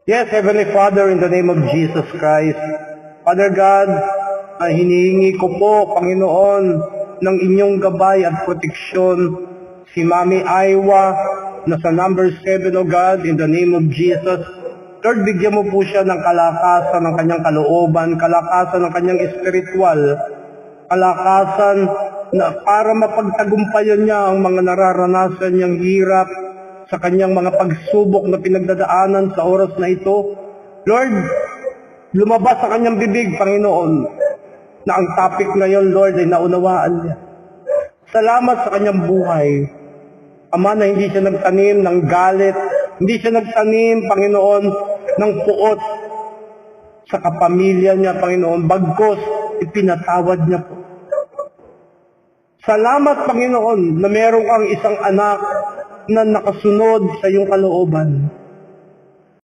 Yes, Heavenly Father, in the name of Jesus Christ, Father God, hinihingi ko po, Panginoon, ng inyong gabay at proteksyon si Mami Aywa na sa number 7, O God, in the name of Jesus. Lord, bigyan mo po siya ng kalakasan ng kanyang kalooban, kalakasan ng kanyang espiritual, kalakasan na para mapagtagumpayan niya ang mga nararanasan niyang hirap sa kanyang mga pagsubok na pinagdadaanan sa oras na ito. Lord, lumabas sa kanyang bibig, Panginoon, na ang topic ngayon, Lord, ay naunawaan niya. Salamat sa kanyang buhay. Ama, na hindi siya nagtanim ng galit, hindi siya nagtanim, Panginoon, ng puot sa kapamilya niya, Panginoon, bagkos ipinatawad niya po. Salamat, Panginoon, na meron kang isang anak na nakasunod sa iyong kalooban.